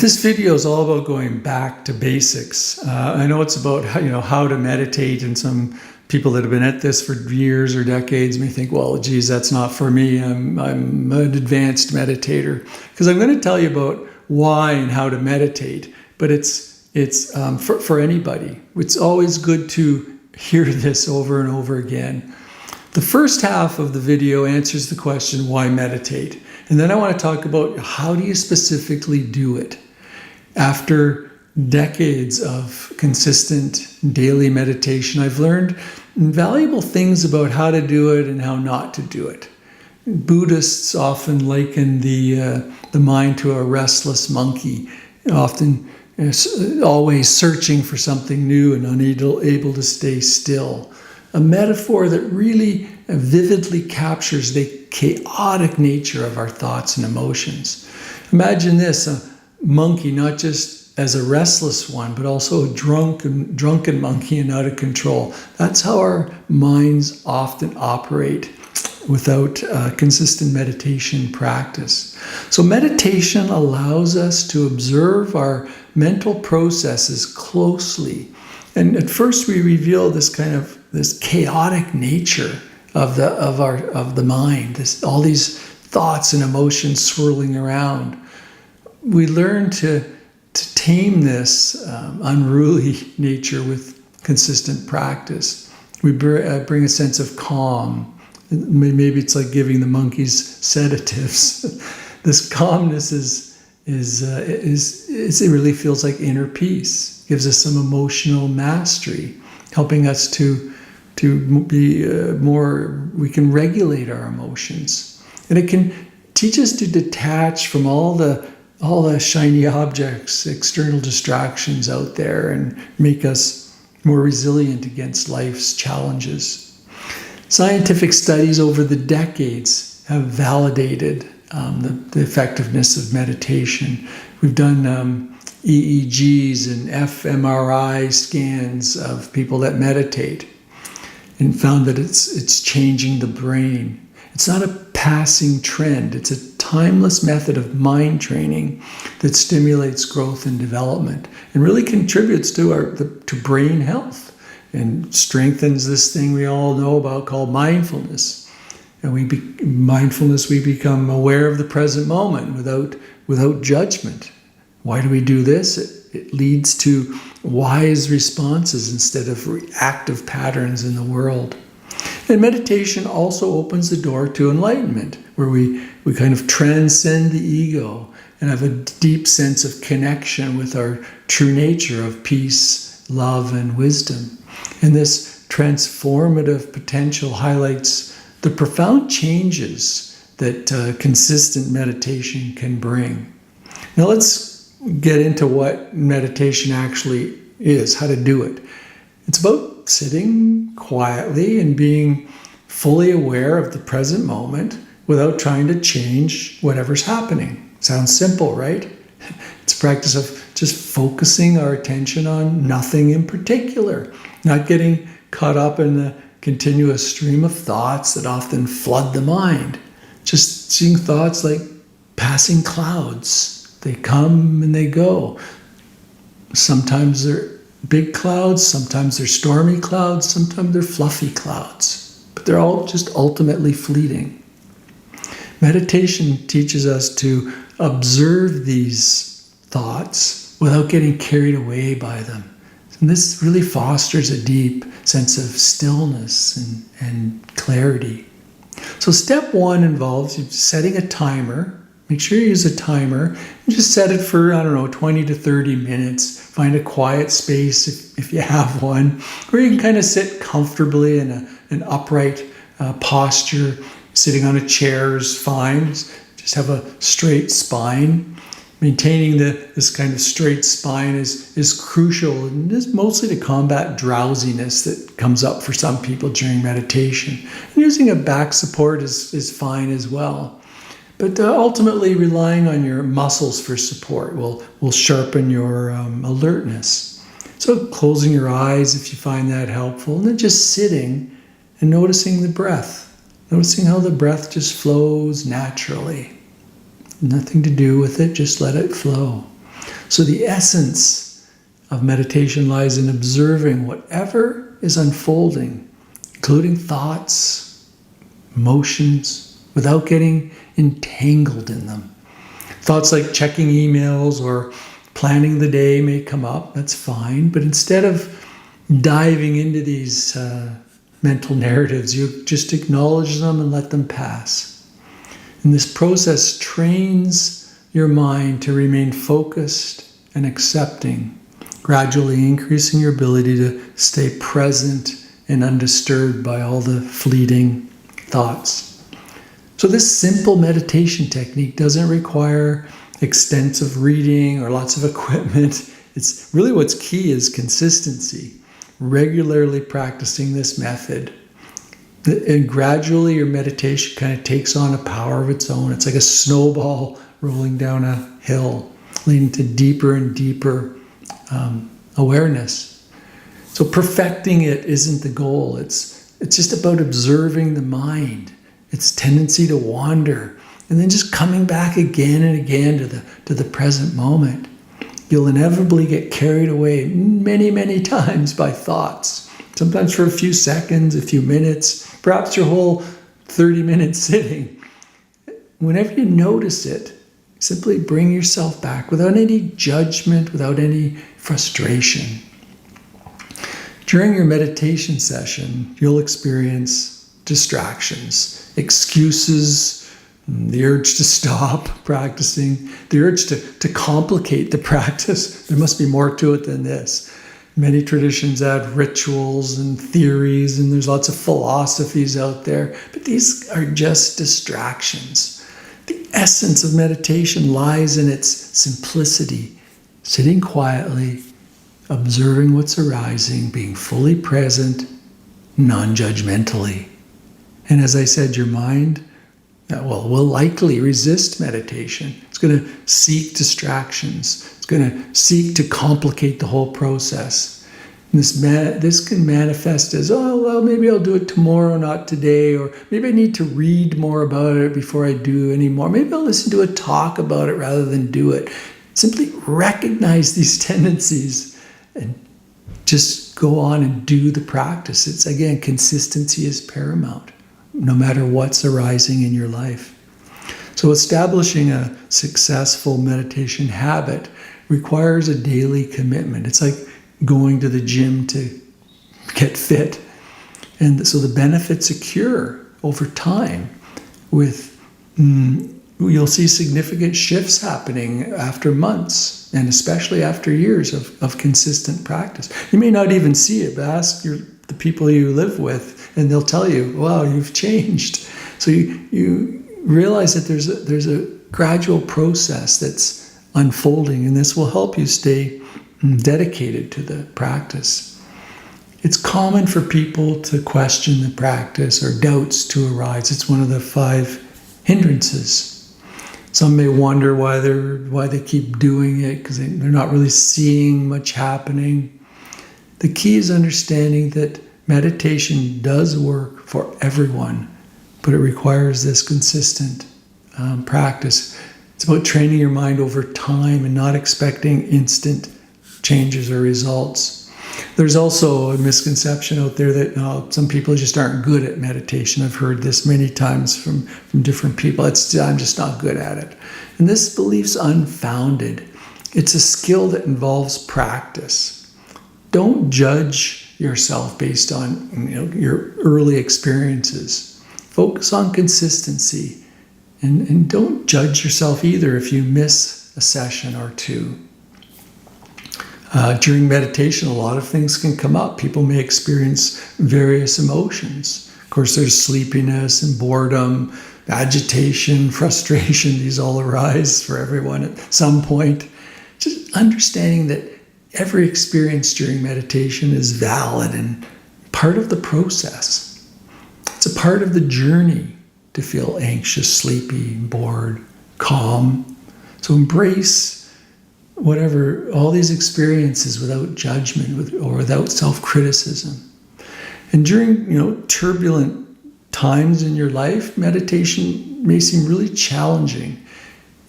This video is all about going back to basics. I know it's about how to meditate, and some people that have been at this for years or decades may think, well, geez, that's not for me. I'm an advanced meditator. Because I'm going to tell you about why and how to meditate, but it's for anybody. It's always good to hear this over and over again. The first half of the video answers the question, why meditate? And then I want to talk about how do you specifically do it. After decades of consistent daily meditation, I've learned invaluable things about how to do it and how not to do it. Buddhists often liken the mind to a restless monkey, often always searching for something new and unable to stay still. A metaphor that really vividly captures the chaotic nature of our thoughts and emotions. Imagine this, a monkey not just as a restless one, but also a drunken monkey and out of control. That's how our minds often operate without consistent meditation practice. So meditation allows us to observe our mental processes closely. And at first we reveal this chaotic nature of the mind, all these thoughts and emotions swirling around. We learn to tame this unruly nature with consistent practice. We bring a sense of calm. Maybe it's like giving the monkeys sedatives. This calmness it really feels like inner peace. Gives us some emotional mastery, helping us to be we can regulate our emotions. And it can teach us to detach from all the shiny objects, external distractions out there, and make us more resilient against life's challenges. Scientific studies over the decades have validated the effectiveness of meditation. We've done EEGs and fMRI scans of people that meditate and found that it's changing the brain. It's not a passing trend. It's a timeless method of mind training that stimulates growth and development and really contributes to brain health and strengthens this thing we all know about called mindfulness. And we become aware of the present moment without judgment. Why do we do this? It leads to wise responses instead of reactive patterns in the world. And meditation also opens the door to enlightenment, where we kind of transcend the ego and have a deep sense of connection with our true nature of peace, love, and wisdom. And this transformative potential highlights the profound changes that consistent meditation can bring. Now let's get into what meditation actually is, how to do it. It's about sitting quietly and being fully aware of the present moment without trying to change whatever's happening. Sounds simple, right? It's a practice of just focusing our attention on nothing in particular, not getting caught up in the continuous stream of thoughts that often flood the mind. Just seeing thoughts like passing clouds. They come and they go. Sometimes they're big clouds, sometimes they're stormy clouds, sometimes they're fluffy clouds. But they're all just ultimately fleeting. Meditation teaches us to observe these thoughts without getting carried away by them. And this really fosters a deep sense of stillness and clarity. So step one involves setting a timer. Make sure you use a timer and just set it for, 20 to 30 minutes. Find a quiet space if you have one, where you can kind of sit comfortably in an upright posture. Sitting on a chair is fine. Just have a straight spine. Maintaining this kind of straight spine is crucial, and is mostly to combat drowsiness that comes up for some people during meditation. And using a back support is fine as well. But ultimately, relying on your muscles for support will sharpen your alertness. So closing your eyes if you find that helpful, and then just sitting and noticing the breath. Noticing how the breath just flows naturally. Nothing to do with it, just let it flow. So the essence of meditation lies in observing whatever is unfolding, including thoughts, emotions, without getting entangled in them. Thoughts like checking emails or planning the day may come up, that's fine, but instead of diving into these mental narratives, you just acknowledge them and let them pass. And this process trains your mind to remain focused and accepting, gradually increasing your ability to stay present and undisturbed by all the fleeting thoughts. So this simple meditation technique doesn't require extensive reading or lots of equipment. It's really what's key is consistency. Regularly practicing this method. And gradually your meditation kind of takes on a power of its own. It's like a snowball rolling down a hill, leading to deeper and deeper awareness. So perfecting it isn't the goal. It's just about observing the mind, its tendency to wander, and then just coming back again and again to the present moment. You'll inevitably get carried away many, many times by thoughts, sometimes for a few seconds, a few minutes, perhaps your whole 30-minute sitting. Whenever you notice it, simply bring yourself back without any judgment, without any frustration. During your meditation session, you'll experience distractions, excuses, the urge to stop practicing, the urge to complicate the practice. There must be more to it than this. Many traditions add rituals and theories, and there's lots of philosophies out there, but these are just distractions. The essence of meditation lies in its simplicity, sitting quietly, observing what's arising, being fully present, non-judgmentally. And as I said, your mind will likely resist meditation. It's going to seek distractions. It's going to seek to complicate the whole process. And this can manifest as, maybe I'll do it tomorrow, not today, or maybe I need to read more about it before I do any more. Maybe I'll listen to a talk about it rather than do it. Simply recognize these tendencies and just go on and do the practice. It's, again, consistency is paramount, no matter what's arising in your life. So establishing a successful meditation habit requires a daily commitment. It's like going to the gym to get fit. And so the benefits accrue over time you'll see significant shifts happening after months, and especially after years of consistent practice. You may not even see it, but ask the people you live with, and they'll tell you, wow, you've changed. So you realize that there's a gradual process that's unfolding, and this will help you stay dedicated to the practice. It's common for people to question the practice or doubts to arise. It's one of the 5 hindrances. Some may wonder why they keep doing it, because they're not really seeing much happening. The key is understanding that meditation does work for everyone, but it requires this consistent practice. It's about training your mind over time and not expecting instant changes or results. There's also a misconception out there that some people just aren't good at meditation. I've heard this many times from different people. I'm just not good at it. And this belief's unfounded. It's a skill that involves practice. Don't judge yourself based on your early experiences. Focus on consistency. And don't judge yourself either if you miss a session or two. During meditation, a lot of things can come up. People may experience various emotions. Of course, there's sleepiness and boredom, agitation, frustration. These all arise for everyone at some point. Just understanding that every experience during meditation is valid and part of the process. It's a part of the journey to feel anxious, sleepy, bored, calm. So embrace all these experiences without judgment or without self-criticism. And during turbulent times in your life, meditation may seem really challenging.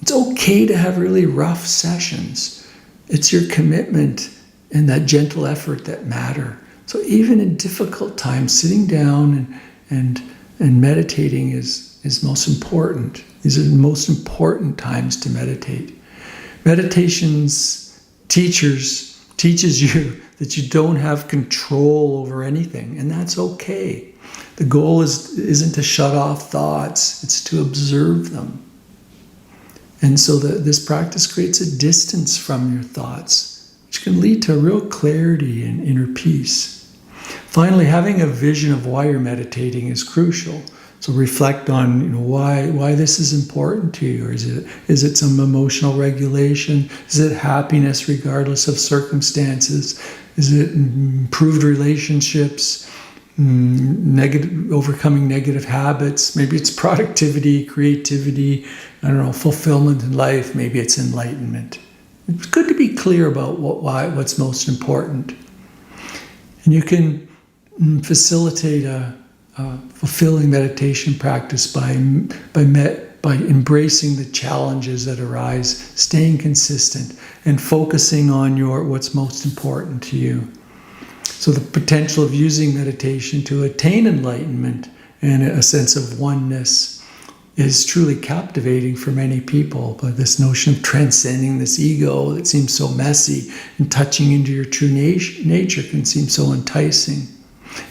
It's okay to have really rough sessions, It's your commitment and that gentle effort that matter. So even in difficult times, sitting down and meditating is most important. These are the most important times to meditate. Meditation's teaches you that you don't have control over anything, and that's okay. The goal isn't to shut off thoughts, it's to observe them. And so this practice creates a distance from your thoughts, which can lead to real clarity and inner peace. Finally, having a vision of why you're meditating is crucial. So reflect on why this is important to you. Or is it some emotional regulation? Is it happiness regardless of circumstances? Is it improved relationships? Overcoming negative habits? Maybe it's productivity, creativity, fulfillment in life. Maybe it's enlightenment. It's good to be clear about what's most important. And you can facilitate a fulfilling meditation practice by embracing the challenges that arise, staying consistent, and focusing on what's most important to you. So the potential of using meditation to attain enlightenment and a sense of oneness is truly captivating for many people. But this notion of transcending this ego that seems so messy and touching into your true nature can seem so enticing.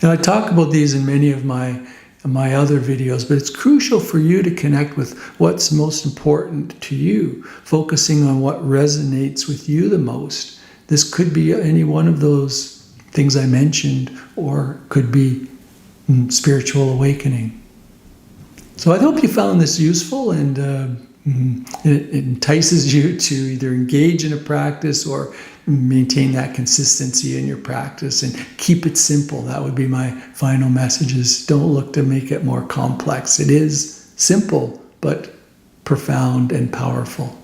And I talk about these in many of my other videos, but it's crucial for you to connect with what's most important to you, focusing on what resonates with you the most. This could be any one of those things I mentioned, or could be spiritual awakening. So I hope you found this useful, and it entices you to either engage in a practice or maintain that consistency in your practice and keep it simple. That would be my final message: is don't look to make it more complex. It is simple, but profound and powerful.